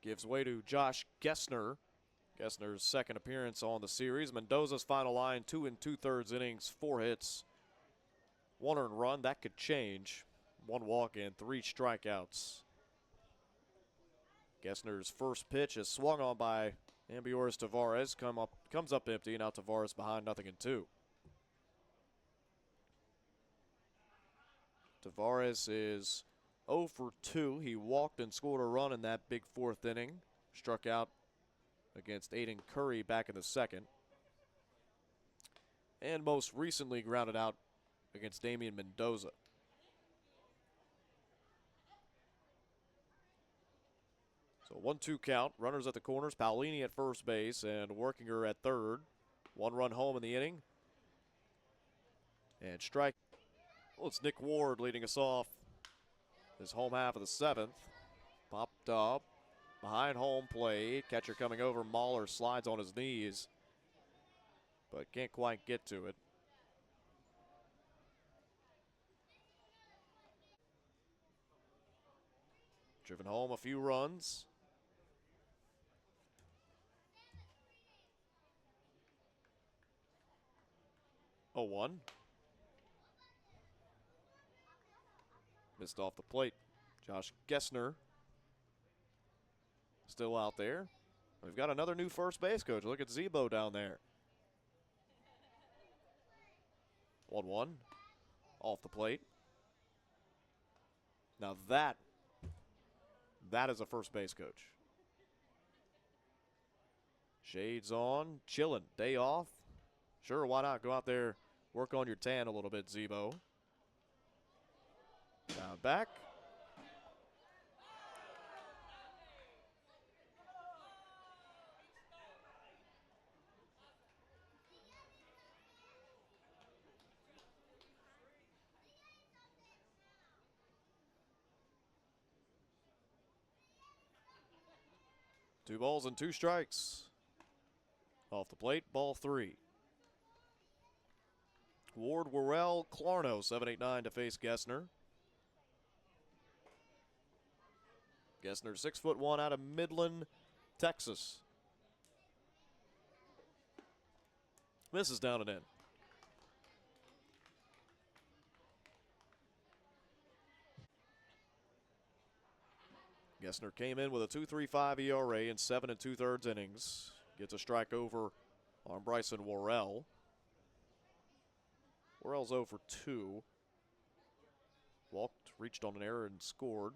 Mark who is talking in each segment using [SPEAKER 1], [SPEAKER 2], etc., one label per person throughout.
[SPEAKER 1] gives way to Josh Gessner. Gessner's second appearance on the series. Mendoza's final line, 2 2/3 innings, 4 hits, 1 earned run. That could change. 1 walk and 3 strikeouts. Gessner's first pitch is swung on by Ambioris Tavares. Comes up empty. Now Tavares behind 0-2. Tavares is 0 for 2. He walked and scored a run in that big 4th inning. Struck out against Aiden Curry back in the 2nd. And most recently grounded out against Damian Mendoza. So 1-2 count. Runners at the corners. Paolini at first base and Workinger at third. 1 run home in the inning. And strike. Well, it's Nick Ward leading us off. His home half of the 7th. Popped up. Behind home plate. Catcher coming over. Mahler slides on his knees, but can't quite get to it. Driven home a few runs. Oh, 1. Missed off the plate. Josh Gessner still out there. We've got another new first base coach. Look at Zebo down there. 1-1 off the plate. Now that is a first base coach. Shades on, chilling, day off. Sure, why not? Go out there, work on your tan a little bit, Zebo. Down back. Two balls and 2 strikes. Off the plate, ball 3. Ward, Worrell, Clarno, 7-8-9 to face Gessner. Gessner, 6'1" out of Midland, Texas. Misses down and in. Gessner came in with a 2.35 ERA in 7 2/3 innings. Gets a strike over on Bryson Worrell. Worrell's 0 for 2. Walked, reached on an error, and scored.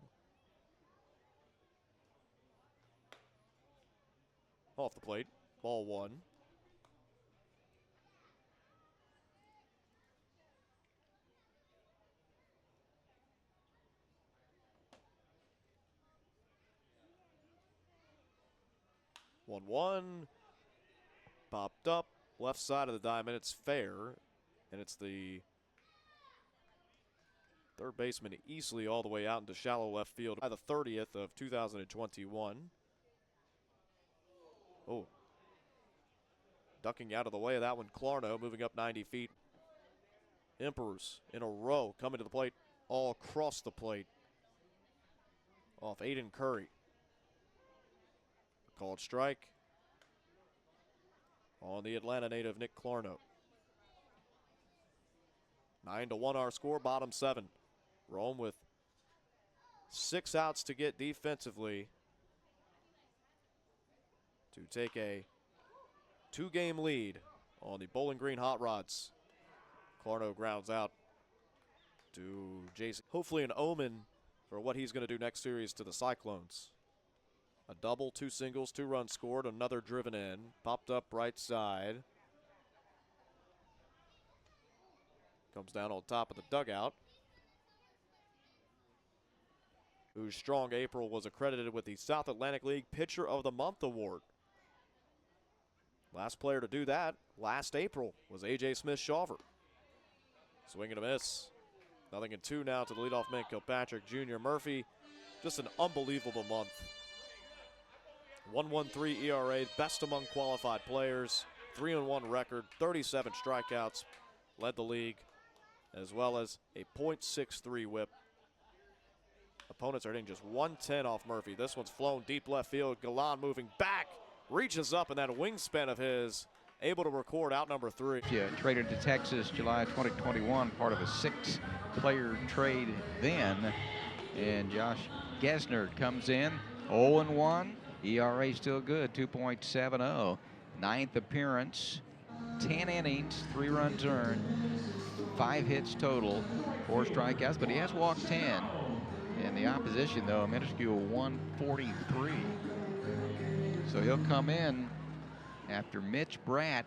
[SPEAKER 1] Off the plate, ball 1. Popped up, left side of the diamond. It's fair, and it's the third baseman Easley all the way out into shallow left field by the 30th of 2021. Oh, ducking out of the way of that one, Clarno, moving up 90 feet. Emperors in a row coming to the plate, all across the plate. Off Aiden Curry. Called strike on the Atlanta native Nick Clarno. 9-1 our score, bottom 7. Rome with 6 outs to get defensively to take a 2-game lead on the Bowling Green Hot Rods. Clarno grounds out to Jason. Hopefully an omen for what he's going to do next series to the Cyclones. A double, 2 singles, 2 runs scored, another driven in. Popped up right side. Comes down on top of the dugout. Whose strong April was accredited with the South Atlantic League Pitcher of the Month award. Last player to do that last April was A.J. Smith-Shawver. Swing and a miss. 0-2 now to the leadoff man, Kilpatrick Jr. Murphy. Just an unbelievable month. 1.13 ERA, best among qualified players. 3-1 record, 37 strikeouts, led the league, as well as a .63 whip, a opponents are hitting just 110 off Murphy. This one's flown deep left field. Galan moving back, reaches up, and that wingspan of his able to record out number 3.
[SPEAKER 2] Yeah, traded to Texas July 2021, part of a 6-player trade then. And Josh Gesner comes in, 0-1. ERA still good, 2.70. 9th appearance, 10 innings, 3 runs earned, 5 hits total, 4 strikeouts, but he has walked 10. And the opposition, though, a minuscule 143. So he'll come in after Mitch Bratt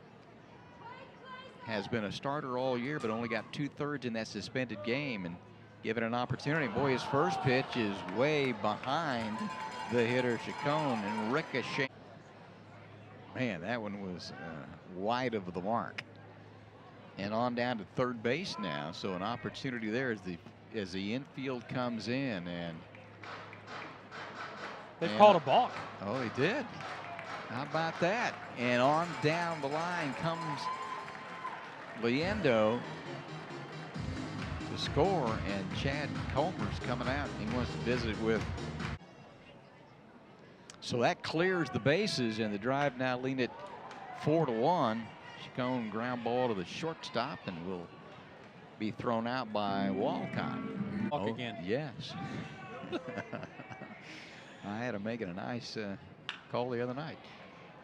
[SPEAKER 2] has been a starter all year, but only got 2/3 in that suspended game, and given an opportunity. Boy, his first pitch is way behind the hitter Chacon and ricochet. Man, that one was wide of the mark. And on down to third base now, so an opportunity there as the infield comes in, and
[SPEAKER 3] they've called a balk.
[SPEAKER 2] Oh, they did. How about that? And on down the line comes Leendo to score, and Chad Culver's coming out. He wants to visit with. So that clears the bases, and the drive now lean it 4-1. Chacon ground ball to the shortstop, and will be thrown out by Walcott.
[SPEAKER 3] Walk again.
[SPEAKER 2] Yes. I had him making a nice call the other night.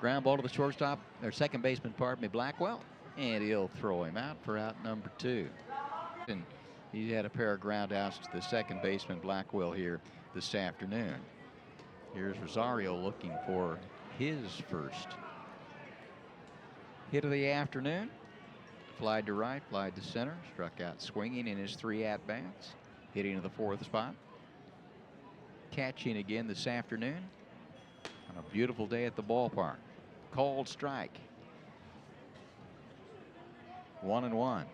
[SPEAKER 2] Ground ball to the shortstop, or second baseman, pardon me, Blackwell, and he'll throw him out for out number 2. And he had a pair of ground outs to the second baseman, Blackwell, here this afternoon. Here's Rosario looking for his first hit of the afternoon. Flied to right, flied to center, struck out swinging in his 3 at-bats, hitting to the 4th spot. Catching again this afternoon on a beautiful day at the ballpark. Called strike. 1-1.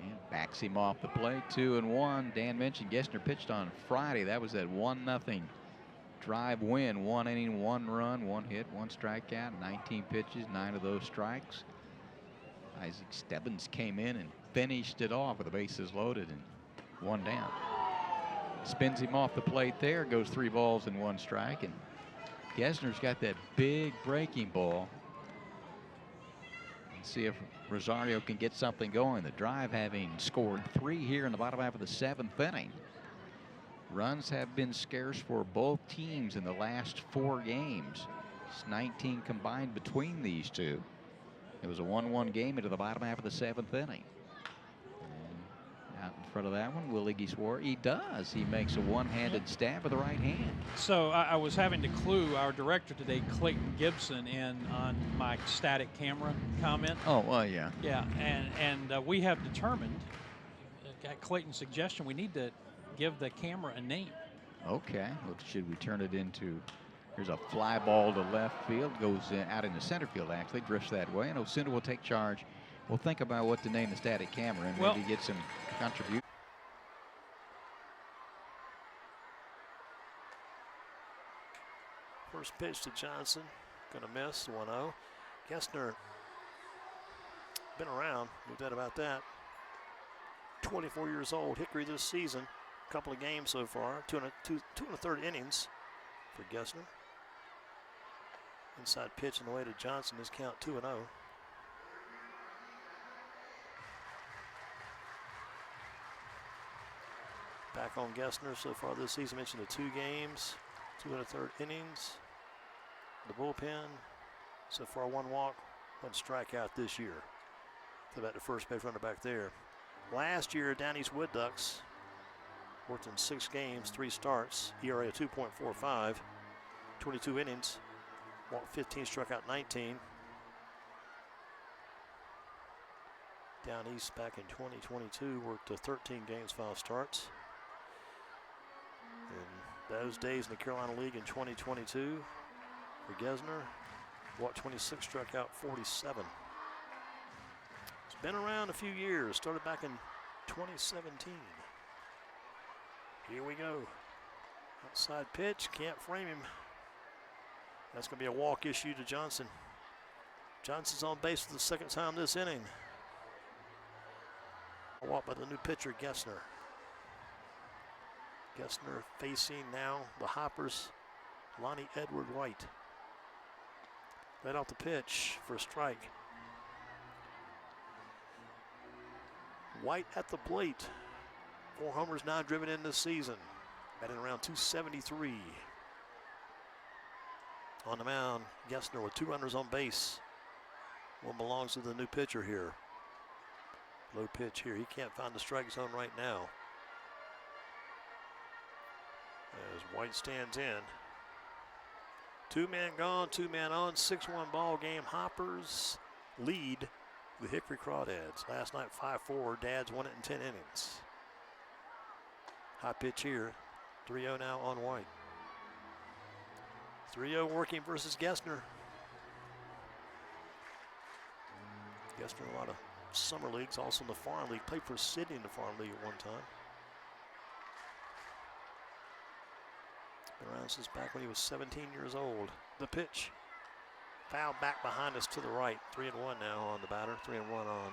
[SPEAKER 2] And backs him off the plate. 2-1. Dan mentioned Gesner pitched on Friday. That was that 1-0 drive win. 1 inning, 1 run, 1 hit, 1 strikeout, 19 pitches, 9 of those strikes. Isaac Stebbins came in and finished it off with the bases loaded and 1 down. Spins him off the plate there, goes 3 balls and 1 strike, and Gesner's got that big breaking ball. Let's see if Rosario can get something going. The drive having scored 3 here in the bottom half of the 7th inning. Runs have been scarce for both teams in the last 4 games. It's 19 combined between these two. It was a 1-1 game into the bottom half of the 7th inning. And out in front of that one, will Iggy Swore? He does. He makes a one-handed stab with the right hand.
[SPEAKER 3] So I was having to clue our director today, Clayton Gibson, in on my static camera comment.
[SPEAKER 2] Oh, well, yeah.
[SPEAKER 3] Yeah, and we have determined, at Clayton's suggestion, we need to give the camera a name.
[SPEAKER 2] Okay. Well, should we turn it into? Here's a fly ball to left field, goes out in the center field, actually, drifts that way, and Osuna will take charge. We'll think about what to name the static camera and maybe get some contribution.
[SPEAKER 4] First pitch to Johnson, gonna miss, 1-0. Gesner, been around, no doubt about that. 24 years old, Hickory this season, couple of games so far, 2 1/3 innings for Gesner. Inside pitch on the way to Johnson, his count 2-0. Back on Gesner so far this season, mentioned the 2 games, 2 1/3 innings. The bullpen, so far 1 walk, 1 strikeout this year. Throw back to first base, runner back there. Last year, down East Wood Ducks worked in 6 games, 3 starts, ERA of 2.45, 22 innings, walked 15, struck out 19. Down East back in 2022, worked 13 games, 5 starts. In those days in the Carolina League in 2022, for Gesner, walked 26, struck out 47. It's been around a few years, started back in 2017. Here we go. Outside pitch, can't frame him. That's going to be a walk issue to Johnson. Johnson's on base for the second time this inning. A walk by the new pitcher, Gessner. Gessner facing now the Hoppers, Lonnie Edward White. Led out the pitch for a strike. White at the plate. 4 homers now driven in this season. Batting around 273. On the mound, Gessner with 2 runners on base. One belongs to the new pitcher here. Low pitch here. He can't find the strike zone right now. As White stands in. 2 men gone, 2 men on, 6-1 ball game. Hoppers lead the Hickory Crawdads. Last night 5-4, Dads won it in 10 innings. High pitch here, 3-0 now on White. 3-0 working versus Gessner. Gessner in a lot of summer leagues, also in the farm league. Played for Sydney in the farm league at one time. Been around since back when he was 17 years old. The pitch. Foul back behind us to the right. 3-1 now on the batter. 3-1 on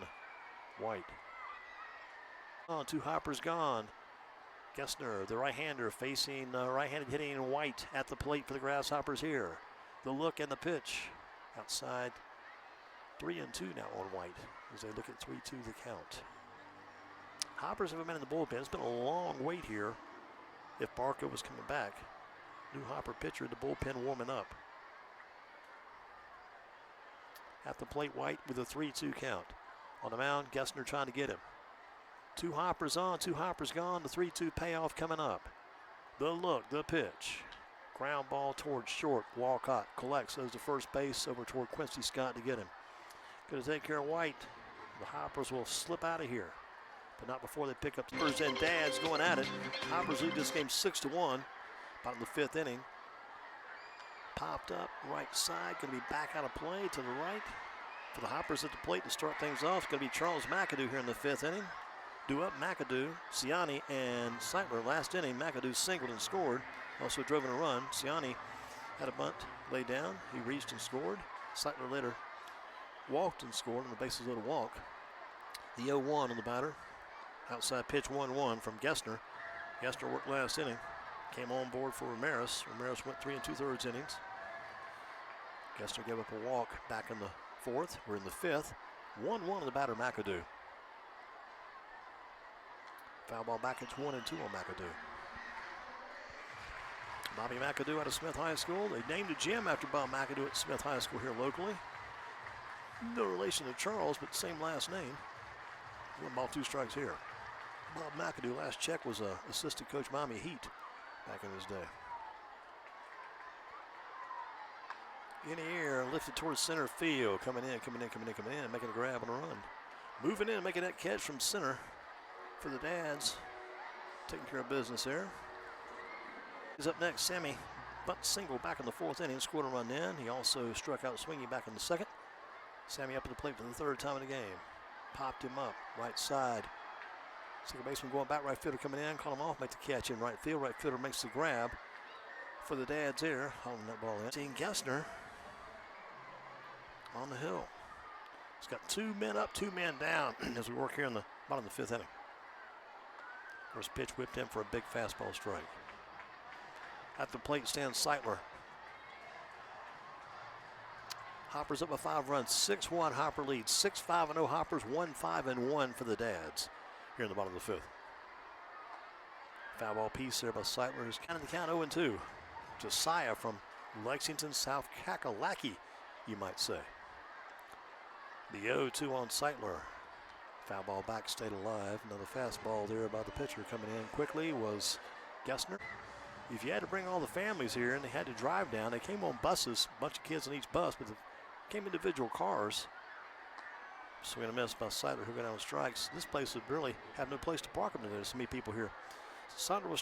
[SPEAKER 4] White. On 2 Hoppers gone. Gessner, the right-hander, facing right-handed hitting White at the plate for the Grasshoppers here. The look and the pitch. Outside. 3-2 now on White as they look at 3-2 the count. Hoppers have been in the bullpen. It's been a long wait here if Barco was coming back. New Hopper pitcher, the bullpen warming up. At the plate, White with a 3-2 count. On the mound, Gessner trying to get him. 2 Hoppers on, 2 Hoppers gone. The 3-2 payoff coming up. The look, the pitch. Ground ball towards short. Walcott collects, goes to first base over toward Quincy Scott to get him. Going to take care of White. The Hoppers will slip out of here, but not before they pick up the Hoppers and Dads going at it. Hoppers lead this game 6-1. Bottom of the 5th inning. Popped up right side. Going to be back out of play to the right. For the Hoppers at the plate to start things off, it's going to be Charles McAdoo here in the 5th inning. Due up McAdoo, Ciani, and Seitler. Last inning, McAdoo singled and scored. Also driven a run. Ciani had a bunt laid down. He reached and scored. Seitler later walked and scored on the bases of the walk. The 0-1 on the batter. Outside pitch 1-1 from Gessner. Gessner worked last inning. Came on board for Ramirez. Ramirez went 3 2/3 innings. Gessner gave up a walk back in the 4th. We're in the 5th. 1-1 on the batter, McAdoo. Foul ball back. It's 1-2 on McAdoo. Bobby McAdoo out of Smith High School. They named a gym after Bob McAdoo at Smith High School here locally. No relation to Charles, but same last name. 1 ball, 2 strikes here. Bob McAdoo, last check, was assistant coach Miami Heat back in his day. In the air, lifted towards center field. Coming in, making a grab on a run. Moving in, making that catch from center for the Dads. Taking care of business there. He's up next, Sammy. Bunt single back in the 4th inning, scored a run in. He also struck out swinging back in the 2nd. Sammy up at the plate for the 3rd time in the game. Popped him up, right side. Second baseman going back, right fielder coming in, call him off, make the catch in right field. Right fielder makes the grab for the Dads there, hauling that ball in. Seeing Gessner on the hill. He's got 2 men up, 2 men down as we work here in the bottom of the 5th inning. First pitch whipped in for a big fastball strike. At the plate stands Seitler. Hoppers up by 5 runs, 6-1 Hopper leads, 6-5-0 Hoppers, 1-5-1 for the Dads here in the bottom of the 5th. Foul ball piece there by Seitler, who's counting the count 0-2. Josiah from Lexington, South Kakalaki, you might say. The 0-2 on Seitler. Foul ball back, stayed alive. Another fastball there by the pitcher coming in quickly was Gessner. If you had to bring all the families here and they had to drive down, they came on buses, a bunch of kids in each bus, but they came individual cars. Swing and a miss by Seitler, who got down on strikes. This place would really have no place to park them today. There's so many people here. Seitler was